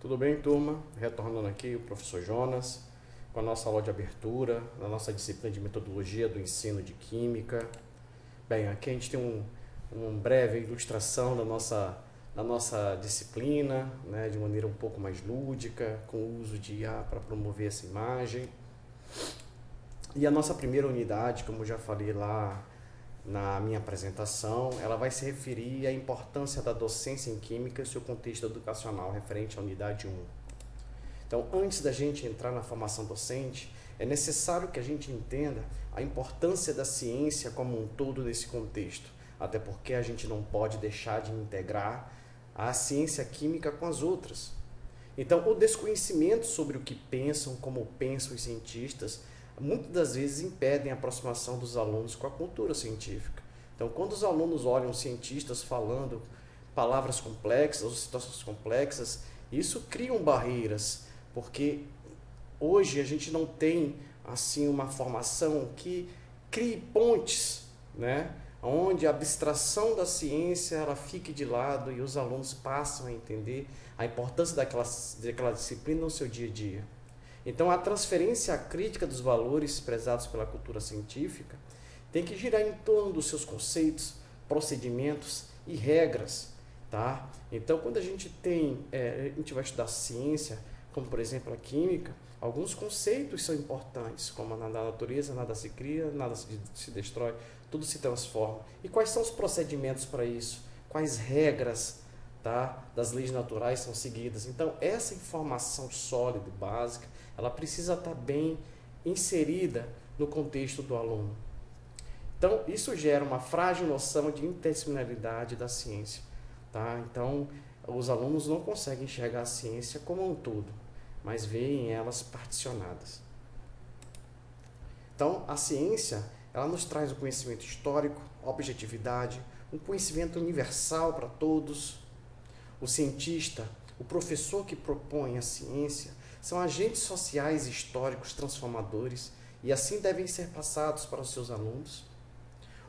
Tudo bem, turma? Retornando aqui o professor Jonas com a nossa aula de abertura, na nossa disciplina de metodologia do ensino de química. Bem, aqui a gente tem uma breve ilustração da nossa disciplina, né, de maneira um pouco mais lúdica, com o uso de IA para promover essa imagem. E a nossa primeira unidade, como eu já falei lá na minha apresentação, ela vai se referir à importância da docência em química e seu contexto educacional, referente à unidade 1. Então, antes da gente entrar na formação docente, é necessário que a gente entenda a importância da ciência como um todo nesse contexto, até porque a gente não pode deixar de integrar a ciência química com as outras. Então, o desconhecimento sobre o que pensam, como pensam os cientistas, muitas das vezes impedem a aproximação dos alunos com a cultura científica. Então, quando os alunos olham cientistas falando palavras complexas ou situações complexas, isso cria barreiras, porque hoje a gente não tem assim uma formação que crie pontes, né? Onde a abstração da ciência ela fique de lado e os alunos passam a entender a importância daquela disciplina no seu dia a dia. Então, a transferência crítica dos valores prezados pela cultura científica tem que girar em torno dos seus conceitos, procedimentos e regras, tá? Então, quando a gente vai estudar ciência, como por exemplo a química, alguns conceitos são importantes, como na natureza nada se cria, nada se destrói, tudo se transforma. E quais são os procedimentos para isso? Quais regras, tá, das leis naturais são seguidas? Então, essa informação sólida e básica, ela precisa estar bem inserida no contexto do aluno. Então, isso gera uma frágil noção de interdisciplinaridade da ciência, tá? Então, os alunos não conseguem enxergar a ciência como um todo, mas veem elas particionadas. Então, a ciência, ela nos traz o conhecimento histórico, objetividade, um conhecimento universal para todos. O cientista, o professor que propõe a ciência, são agentes sociais e históricos transformadores e assim devem ser passados para os seus alunos.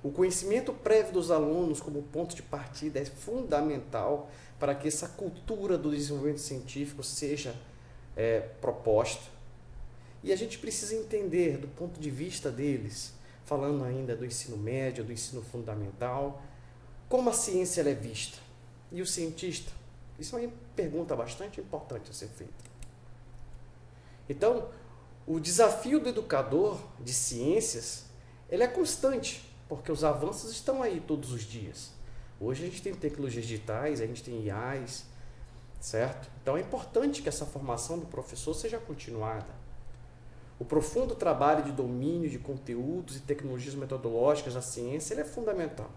O conhecimento prévio dos alunos como ponto de partida é fundamental para que essa cultura do desenvolvimento científico seja proposta. E a gente precisa entender do ponto de vista deles, falando ainda do ensino médio, do ensino fundamental, como a ciência ela é vista. E o cientista? Isso é uma pergunta bastante importante a ser feita. Então, o desafio do educador de ciências, ele é constante, porque os avanços estão aí todos os dias. Hoje a gente tem tecnologias digitais, a gente tem IAs, certo? Então é importante que essa formação do professor seja continuada. O profundo trabalho de domínio de conteúdos e tecnologias metodológicas da ciência, ele é fundamental.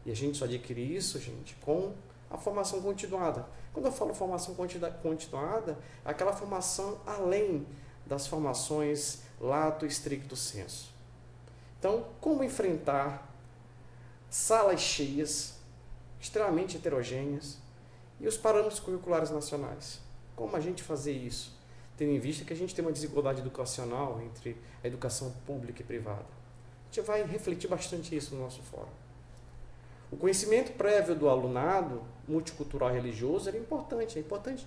E a gente só adquire isso, gente, com a formação continuada. Quando eu falo formação continuada, é aquela formação além das formações lato stricto sensu. Então, como enfrentar salas cheias, extremamente heterogêneas, e os parâmetros curriculares nacionais? Como a gente fazer isso, tendo em vista que a gente tem uma desigualdade educacional entre a educação pública e privada? A gente vai refletir bastante isso no nosso fórum. O conhecimento prévio do alunado multicultural e religioso é importante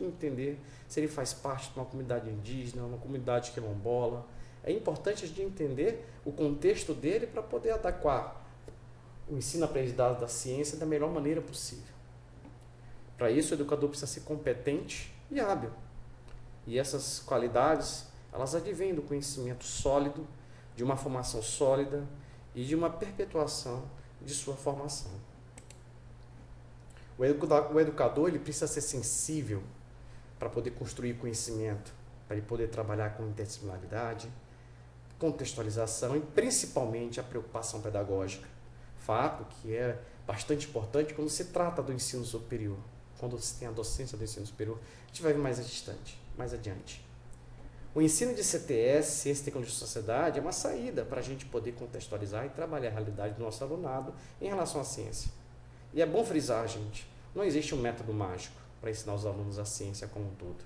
entender se ele faz parte de uma comunidade indígena, uma comunidade quilombola. É importante a gente entender o contexto dele para poder adequar o ensino-aprendizado da ciência da melhor maneira possível. Para isso, o educador precisa ser competente e hábil. E essas qualidades, elas advêm do conhecimento sólido, de uma formação sólida e de uma perpetuação de sua formação. O educador ele precisa ser sensível para poder construir conhecimento, para ele poder trabalhar com interdisciplinaridade, contextualização e principalmente a preocupação pedagógica. Fato que é bastante importante quando se trata do ensino superior. Quando se tem a docência do ensino superior, a gente vai ver mais adiante. O ensino de CTS, Ciência, Tecnologia e Sociedade, é uma saída para a gente poder contextualizar e trabalhar a realidade do nosso alunado em relação à ciência. E é bom frisar, gente, não existe um método mágico para ensinar os alunos a ciência como um todo.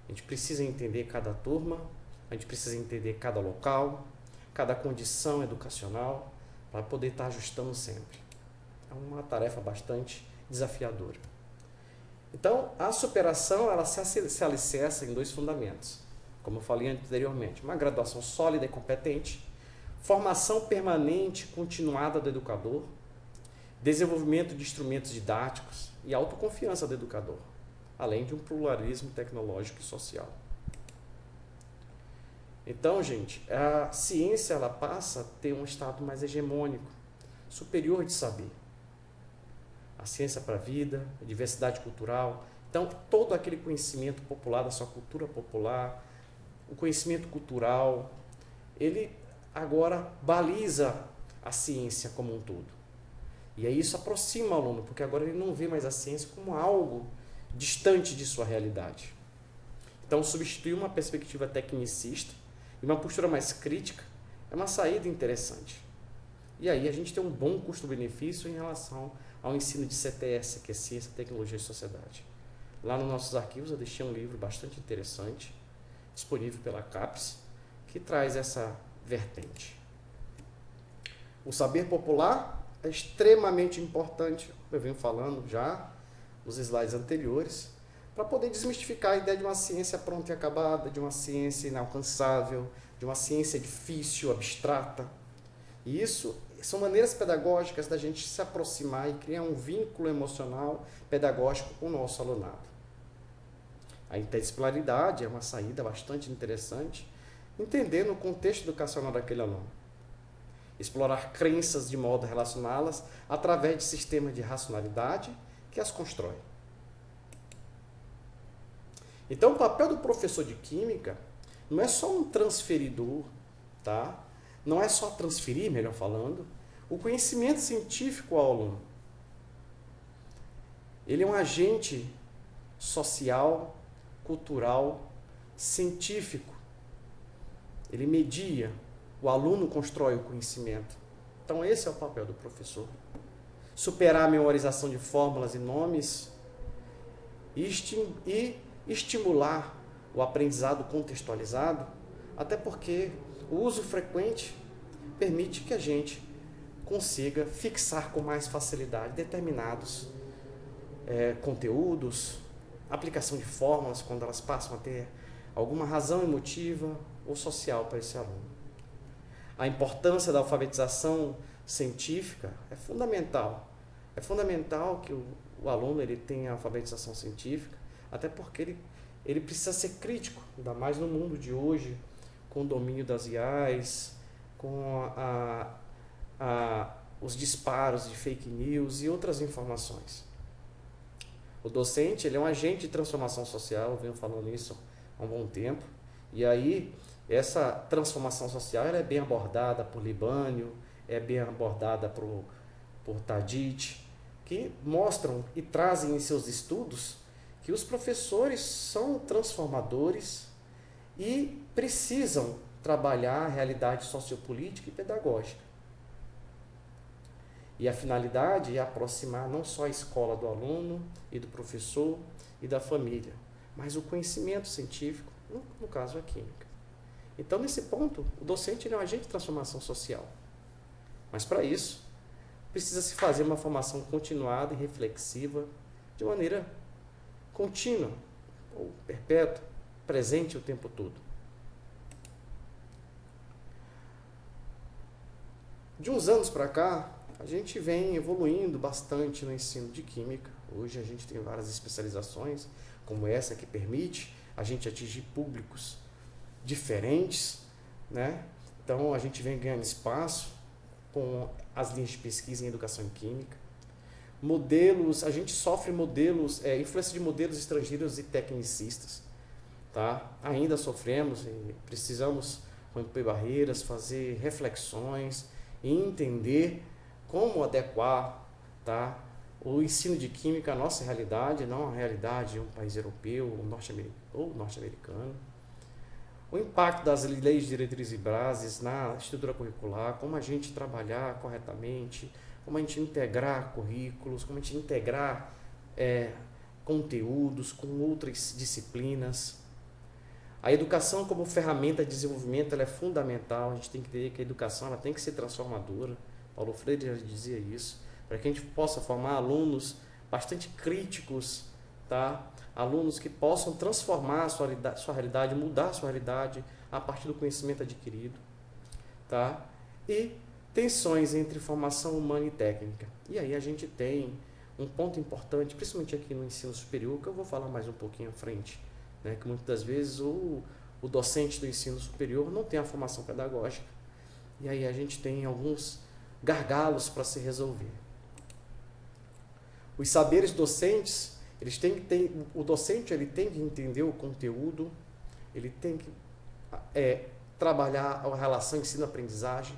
A gente precisa entender cada turma, a gente precisa entender cada local, cada condição educacional, para poder estar ajustando sempre. É uma tarefa bastante desafiadora. Então, a superação ela se alicerça em dois fundamentos, como eu falei anteriormente: uma graduação sólida e competente, formação permanente continuada do educador, desenvolvimento de instrumentos didáticos e autoconfiança do educador, além de um pluralismo tecnológico e social. Então, gente, a ciência ela passa a ter um estado mais hegemônico, superior de saber. A ciência para a vida, a diversidade cultural. Então, todo aquele conhecimento popular da sua cultura popular, o conhecimento cultural, ele agora baliza a ciência como um todo. E aí isso aproxima o aluno, porque agora ele não vê mais a ciência como algo distante de sua realidade. Então, substituir uma perspectiva tecnicista e uma postura mais crítica é uma saída interessante. E aí a gente tem um bom custo-benefício em relação ao ensino de CTS, que é Ciência, Tecnologia e Sociedade. Lá nos nossos arquivos eu deixei um livro bastante interessante, disponível pela CAPES, que traz essa vertente. O saber popular é extremamente importante, eu venho falando já nos slides anteriores, para poder desmistificar a ideia de uma ciência pronta e acabada, de uma ciência inalcançável, de uma ciência difícil, abstrata. E isso são maneiras pedagógicas da gente se aproximar e criar um vínculo emocional pedagógico com o nosso alunado. A interdisciplinaridade é uma saída bastante interessante, entendendo o contexto educacional daquele aluno. Explorar crenças de modo a relacioná-las através de sistemas de racionalidade que as constrói. Então, o papel do professor de química não é só um transferidor, tá? Não é só transferir, melhor falando, o conhecimento científico ao aluno. Ele é um agente social, cultural, científico. Ele media, o aluno constrói o conhecimento. Então, esse é o papel do professor. Superar a memorização de fórmulas e nomes e estimular o aprendizado contextualizado, até porque o uso frequente permite que a gente consiga fixar com mais facilidade determinados conteúdos, aplicação de fórmulas quando elas passam a ter alguma razão emotiva ou social para esse aluno. A importância da alfabetização científica é fundamental. É fundamental que o aluno ele tenha alfabetização científica, até porque ele precisa ser crítico, ainda mais no mundo de hoje, com o domínio das IAs, com os disparos de fake news e outras informações. O docente ele é um agente de transformação social, eu venho falando isso há um bom tempo, e aí essa transformação social ela é bem abordada por Libânio, é bem abordada por Tadit, que mostram e trazem em seus estudos que os professores são transformadores e precisam trabalhar a realidade sociopolítica e pedagógica. E a finalidade é aproximar não só a escola do aluno e do professor e da família, mas o conhecimento científico, no caso a química. Então, nesse ponto, o docente é um agente de transformação social. Mas para isso, precisa se fazer uma formação continuada e reflexiva, de maneira contínua ou perpétua, presente o tempo todo. De uns anos para cá, a gente vem evoluindo bastante no ensino de química. Hoje a gente tem várias especializações, como essa que permite a gente atingir públicos diferentes, né? Então a gente vem ganhando espaço com as linhas de pesquisa em educação em química. Modelos, a gente sofre influência de modelos estrangeiros e tecnicistas, tá? Ainda sofremos e precisamos romper barreiras, fazer reflexões e entender como adequar, tá, o ensino de química à nossa realidade, não à realidade de um país europeu ou norte-americano. O impacto das leis, diretrizes e bases na estrutura curricular, como a gente trabalhar corretamente, como a gente integrar currículos, como a gente integrar conteúdos com outras disciplinas. A educação como ferramenta de desenvolvimento ela é fundamental, a gente tem que entender que a educação ela tem que ser transformadora. Paulo Freire já dizia isso, para que a gente possa formar alunos bastante críticos, tá? Alunos que possam transformar a sua realidade, mudar a sua realidade a partir do conhecimento adquirido, tá? E tensões entre formação humana e técnica. E aí a gente tem um ponto importante, principalmente aqui no ensino superior, que eu vou falar mais um pouquinho à frente, né? Que muitas das vezes o docente do ensino superior não tem a formação pedagógica. E aí a gente tem alguns gargalos para se resolver. Os saberes docentes, o docente ele tem que entender o conteúdo, ele tem que trabalhar a relação ensino-aprendizagem,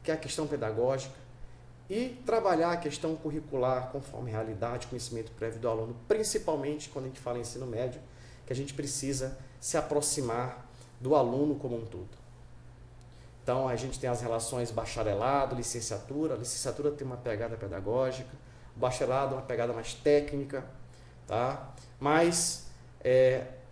que é a questão pedagógica, e trabalhar a questão curricular conforme realidade, conhecimento prévio do aluno, principalmente quando a gente fala em ensino médio, que a gente precisa se aproximar do aluno como um todo. Então, a gente tem as relações bacharelado, licenciatura. A licenciatura tem uma pegada pedagógica, o bacharelado uma pegada mais técnica, tá? Mas,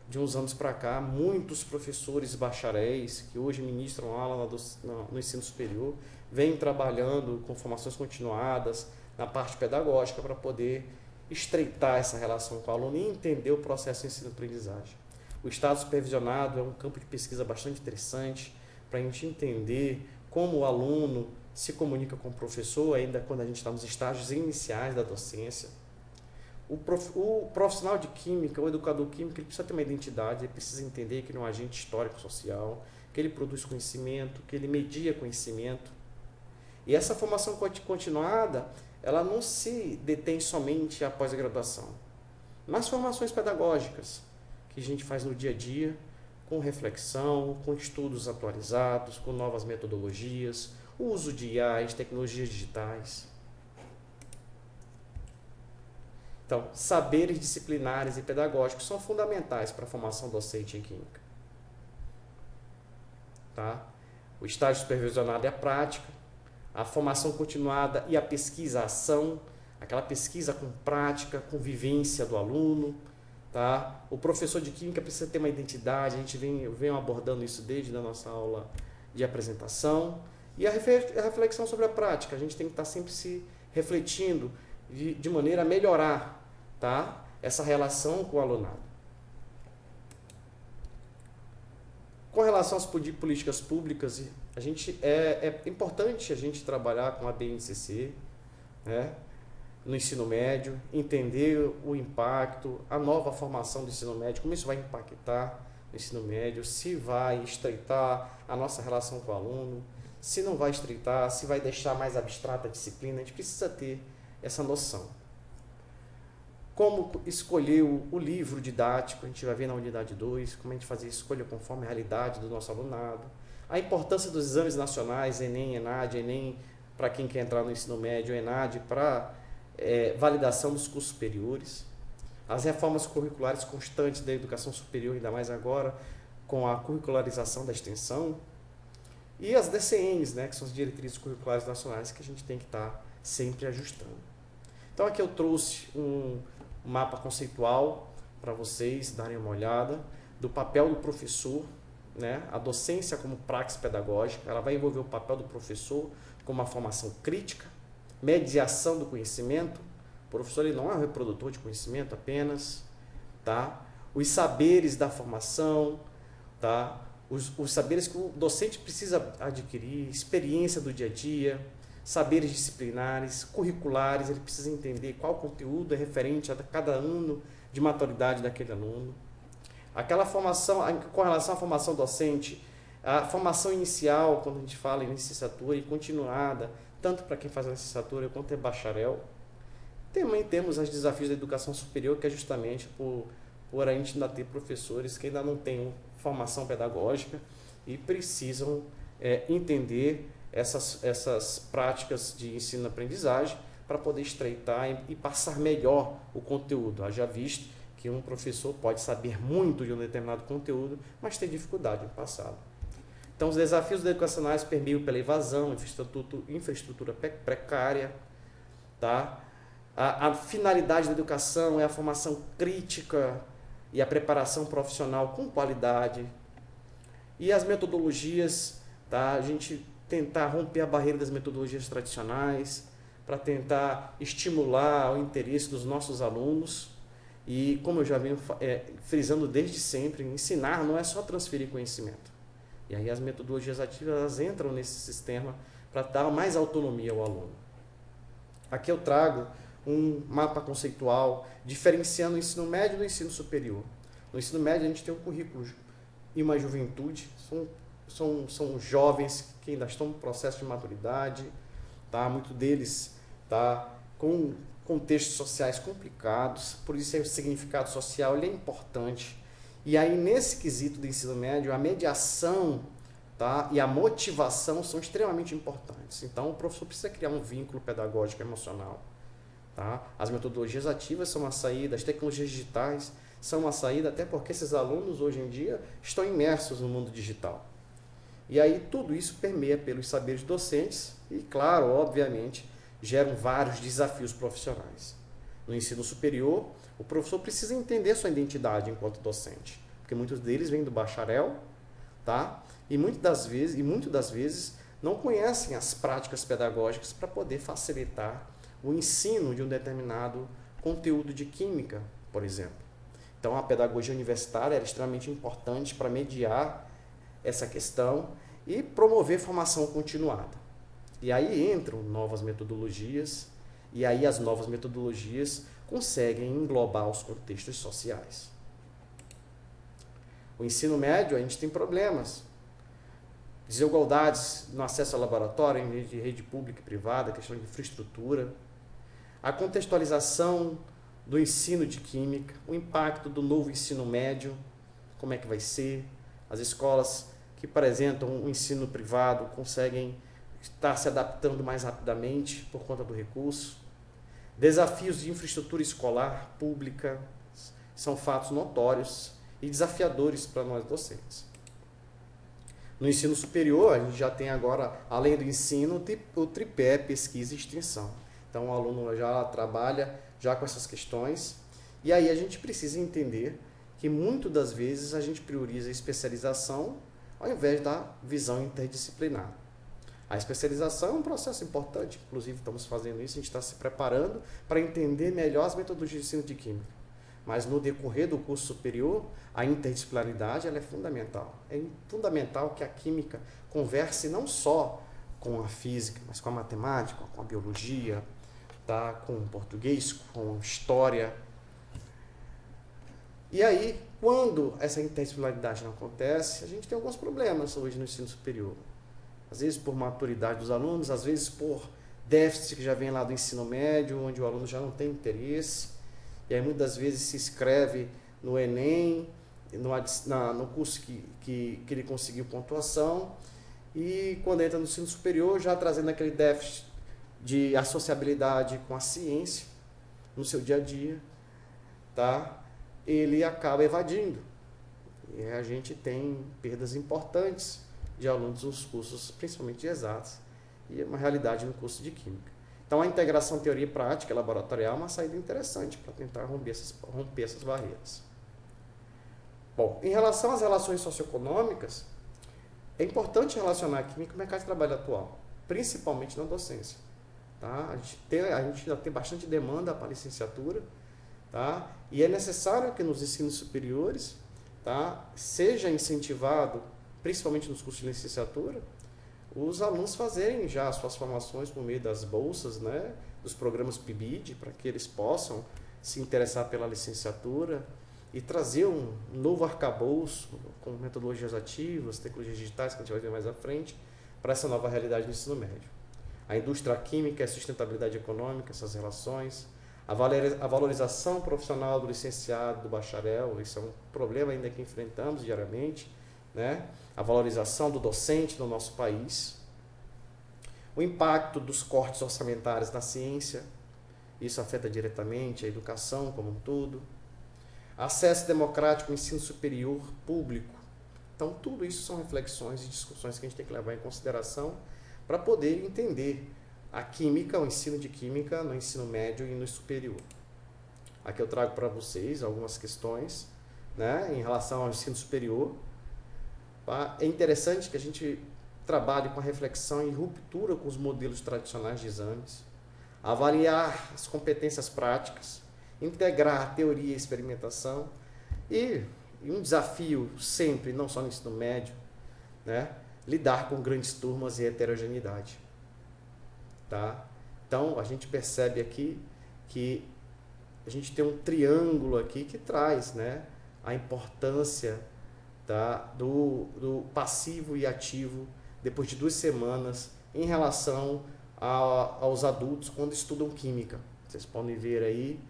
de uns anos para cá, muitos professores bacharéis que hoje ministram aula no ensino superior vêm trabalhando com formações continuadas na parte pedagógica para poder estreitar essa relação com o aluno e entender o processo de ensino-aprendizagem. O estado supervisionado é um campo de pesquisa bastante interessante para a gente entender como o aluno se comunica com o professor, ainda quando a gente está nos estágios iniciais da docência. O profissional de química, o educador químico, ele precisa ter uma identidade, ele precisa entender que ele é um agente histórico-social, que ele produz conhecimento, que ele media conhecimento. E essa formação continuada, ela não se detém somente após a graduação. Nas formações pedagógicas, que a gente faz no dia a dia, com reflexão, com estudos atualizados, com novas metodologias, o uso de IAs, tecnologias digitais. Então, saberes disciplinares e pedagógicos são fundamentais para a formação docente em química. Tá? O estágio supervisionado é a prática, a formação continuada e a pesquisa, a ação, aquela pesquisa com prática, com vivência do aluno. Tá? O professor de química precisa ter uma identidade, a gente vem abordando isso desde a nossa aula de apresentação. E a reflexão sobre a prática, a gente tem que estar sempre se refletindo de maneira a melhorar, tá? Essa relação com o alunado. Com relação às políticas públicas, é importante a gente trabalhar com a BNCC, né? No ensino médio, entender o impacto, a nova formação do ensino médio, como isso vai impactar no ensino médio, se vai estreitar a nossa relação com o aluno, se não vai estreitar, se vai deixar mais abstrata a disciplina, a gente precisa ter essa noção. Como escolher o livro didático, a gente vai ver na unidade 2, como a gente fazer escolha conforme a realidade do nosso alunado, a importância dos exames nacionais, Enem, ENAD, Enem para quem quer entrar no ensino médio, ENAD para validação dos cursos superiores, as reformas curriculares constantes da educação superior, ainda mais agora, com a curricularização da extensão, e as DCNs, né, que são as diretrizes curriculares nacionais, que a gente tem que estar sempre ajustando. Então aqui eu trouxe um mapa conceitual para vocês darem uma olhada do papel do professor, né, a docência como praxis pedagógica, ela vai envolver o papel do professor como uma formação crítica, mediação do conhecimento. O professor ele não é um reprodutor de conhecimento apenas, tá? Os saberes da formação, tá? Os saberes que o docente precisa adquirir, experiência do dia a dia, saberes disciplinares, curriculares, ele precisa entender qual conteúdo é referente a cada ano de maturidade daquele aluno. Aquela formação, com relação à formação docente, a formação inicial, quando a gente fala em licenciatura, e continuada, tanto para quem faz a licenciatura quanto é bacharel. Também temos os desafios da educação superior, que é justamente por a gente ainda ter professores que ainda não têm formação pedagógica e precisam entender essas práticas de ensino-aprendizagem para poder estreitar e passar melhor o conteúdo. Haja visto que um professor pode saber muito de um determinado conteúdo, mas ter dificuldade em passá-lo. Então, os desafios educacionais permeiam pela evasão, infraestrutura precária, tá? A finalidade da educação é a formação crítica e a preparação profissional com qualidade. E as metodologias, tá? A gente tentar romper a barreira das metodologias tradicionais para tentar estimular o interesse dos nossos alunos E como eu já venho frisando desde sempre, ensinar não é só transferir conhecimento. E aí as metodologias ativas elas entram nesse sistema para dar mais autonomia ao aluno. Aqui eu trago um mapa conceitual diferenciando o ensino médio do ensino superior. No ensino médio a gente tem um currículo e uma juventude, são jovens que ainda estão no processo de maturidade, tá? Muitos deles tá com contextos sociais complicados, por isso o significado social ele é importante. E aí nesse quesito do ensino médio, a mediação, tá, e a motivação são extremamente importantes. Então o professor precisa criar um vínculo pedagógico emocional. Tá? As metodologias ativas são uma saída, as tecnologias digitais são uma saída, até porque esses alunos hoje em dia estão imersos no mundo digital. E aí tudo isso permeia pelos saberes docentes e, claro, obviamente, geram vários desafios profissionais. No ensino superior, o professor precisa entender sua identidade enquanto docente, porque muitos deles vêm do bacharel, tá? E muitas das vezes não conhecem as práticas pedagógicas para poder facilitar o ensino de um determinado conteúdo de química, por exemplo. Então, a pedagogia universitária é extremamente importante para mediar essa questão e promover formação continuada. E aí entram novas metodologias, e aí as novas metodologias conseguem englobar os contextos sociais. O ensino médio, a gente tem problemas. Desigualdades no acesso ao laboratório, em rede pública e privada, questão de infraestrutura. A contextualização do ensino de química, o impacto do novo ensino médio, como é que vai ser. As escolas que apresentam um ensino privado conseguem estar se adaptando mais rapidamente por conta do recurso. Desafios de infraestrutura escolar pública são fatos notórios e desafiadores para nós docentes. No ensino superior, a gente já tem agora, além do ensino, o tripé pesquisa e extensão. Então, o aluno já trabalha já com essas questões. E aí a gente precisa entender que, muitas das vezes, a gente prioriza a especialização ao invés da visão interdisciplinar. A especialização é um processo importante, inclusive estamos fazendo isso, a gente está se preparando para entender melhor as metodologias de ensino de química. Mas no decorrer do curso superior, a interdisciplinaridade ela é fundamental. É fundamental que a química converse não só com a física, mas com a matemática, com a biologia, tá? Com o português, com a história. E aí, quando essa interdisciplinaridade não acontece, a gente tem alguns problemas hoje no ensino superior. Às vezes por maturidade dos alunos, às vezes por déficit que já vem lá do ensino médio, onde o aluno já não tem interesse. E aí muitas vezes se inscreve no Enem, no curso que ele conseguiu pontuação, e quando entra no ensino superior, já trazendo aquele déficit de associabilidade com a ciência no seu dia a dia, tá? Ele acaba evadindo. E a gente tem perdas importantes de alunos nos cursos, principalmente de exatas, e uma realidade no curso de química. Então, a integração teoria e prática laboratorial é uma saída interessante para tentar romper essas barreiras. Bom, em relação às relações socioeconômicas, é importante relacionar a química com o mercado de trabalho atual, principalmente na docência. Tá? A gente já tem bastante demanda para a licenciatura, tá? E é necessário que nos ensinos superiores, tá, seja incentivado, principalmente nos cursos de licenciatura, os alunos fazerem já as suas formações por meio das bolsas, né, dos programas PIBID, para que eles possam se interessar pela licenciatura e trazer um novo arcabouço com metodologias ativas, tecnologias digitais, que a gente vai ver mais à frente, para essa nova realidade do ensino médio. A indústria química, a sustentabilidade econômica, essas relações, a valorização profissional do licenciado, do bacharel, isso é um problema ainda que enfrentamos diariamente, né? A valorização do docente no nosso país, o impacto dos cortes orçamentários na ciência, isso afeta diretamente a educação como um todo, acesso democrático ao ensino superior público. Então, tudo isso são reflexões e discussões que a gente tem que levar em consideração para poder entender a química, o ensino de química no ensino médio e no superior. Aqui eu trago para vocês algumas questões, né, em relação ao ensino superior. É interessante que a gente trabalhe com a reflexão e ruptura com os modelos tradicionais de exames, avaliar as competências práticas integrar teoria e experimentação e um desafio sempre, não só no ensino médio, né, lidar com grandes turmas e heterogeneidade. Tá? Então, a gente percebe aqui que a gente tem um triângulo aqui que traz, né, a importância, tá, do passivo e ativo depois de 2 semanas em relação aos adultos quando estudam química. Vocês podem ver aí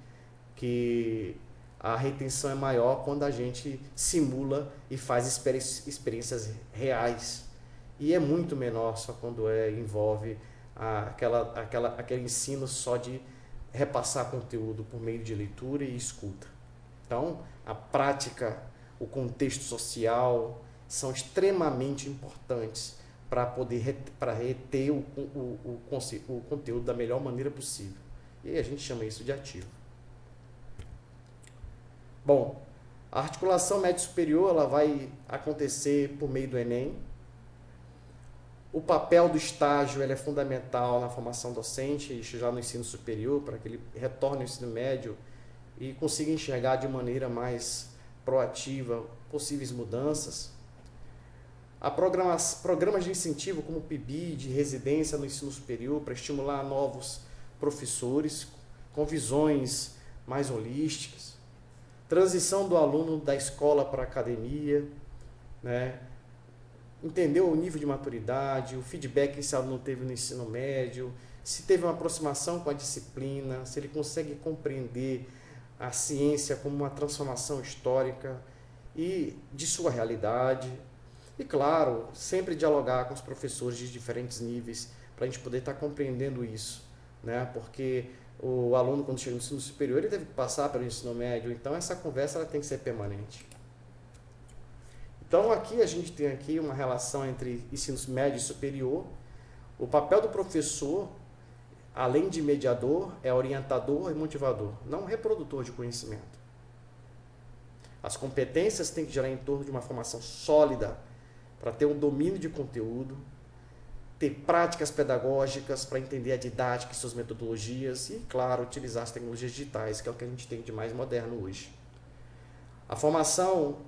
que a retenção é maior quando a gente simula e faz experiências reais. E é muito menor só quando envolve aquele ensino só de repassar conteúdo por meio de leitura e escuta. Então, a prática, o contexto social são extremamente importantes para poder reter o conteúdo da melhor maneira possível. E aí a gente chama isso de ativo. Bom, a articulação médio-superior ela vai acontecer por meio do Enem. O papel do estágio ele é fundamental na formação docente, isso já no ensino superior, para que ele retorne ao ensino médio e consiga enxergar de maneira mais proativa possíveis mudanças. Programas de incentivo como o PIBID, de residência no ensino superior, para estimular novos professores com visões mais holísticas. Transição do aluno da escola para a academia, né? Entender o nível de maturidade, o feedback que esse aluno teve no ensino médio, se teve uma aproximação com a disciplina, se ele consegue compreender a ciência como uma transformação histórica e de sua realidade. E claro, sempre dialogar com os professores de diferentes níveis para a gente poder estar compreendendo isso, né? Porque o aluno, quando chega no ensino superior, ele deve passar pelo ensino médio, então essa conversa ela tem que ser permanente. Então aqui a gente tem aqui uma relação entre ensino médio e superior. O papel do professor, além de mediador, é orientador e motivador, não reprodutor de conhecimento. As competências têm que gerar em torno de uma formação sólida para ter um domínio de conteúdo, ter práticas pedagógicas para entender a didática e suas metodologias e, claro, utilizar as tecnologias digitais, que é o que a gente tem de mais moderno hoje. A formação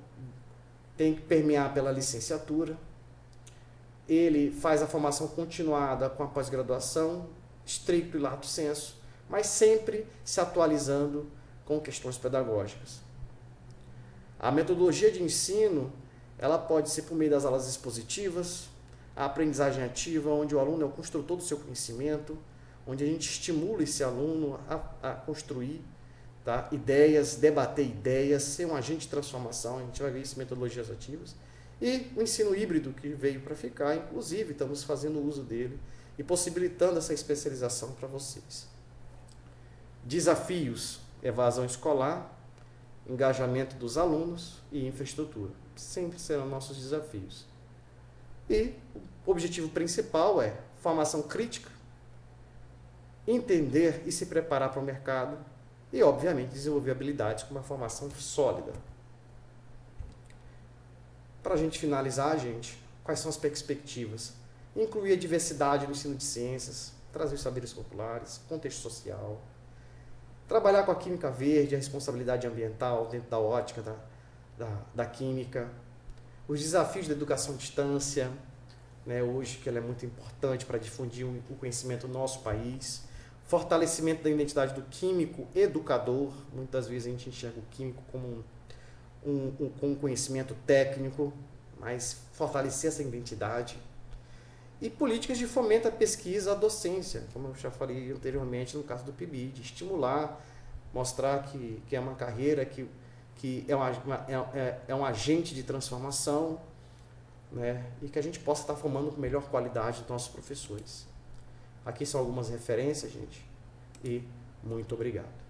tem que permear pela licenciatura, ele faz a formação continuada com a pós-graduação, estricto e lato sensu, mas sempre se atualizando com questões pedagógicas. A metodologia de ensino, ela pode ser por meio das aulas expositivas, a aprendizagem ativa, onde o aluno é o construtor do seu conhecimento, onde a gente estimula esse aluno a construir, tá, ideias, debater ideias, ser um agente de transformação, a gente vai ver isso em metodologias ativas. E o ensino híbrido, que veio para ficar, inclusive estamos fazendo uso dele e possibilitando essa especialização para vocês. Desafios: evasão escolar, engajamento dos alunos e infraestrutura. Sempre serão nossos desafios. E o objetivo principal é formação crítica, entender e se preparar para o mercado e, obviamente, desenvolver habilidades com uma formação sólida. Para a gente finalizar, quais são as perspectivas? Incluir a diversidade no ensino de ciências, trazer os saberes populares, contexto social, trabalhar com a química verde, a responsabilidade ambiental dentro da ótica da química, os desafios da educação à distância, né, hoje que ela é muito importante para difundir o conhecimento do nosso país, fortalecimento da identidade do químico educador, muitas vezes a gente enxerga o químico como um conhecimento técnico, mas fortalecer essa identidade. E políticas de fomento à pesquisa, à docência, como eu já falei anteriormente no caso do PIBID, estimular, mostrar que é uma carreira que é um agente de transformação, né, e que a gente possa estar formando com melhor qualidade os nossos professores. Aqui são algumas referências, gente, e muito obrigado.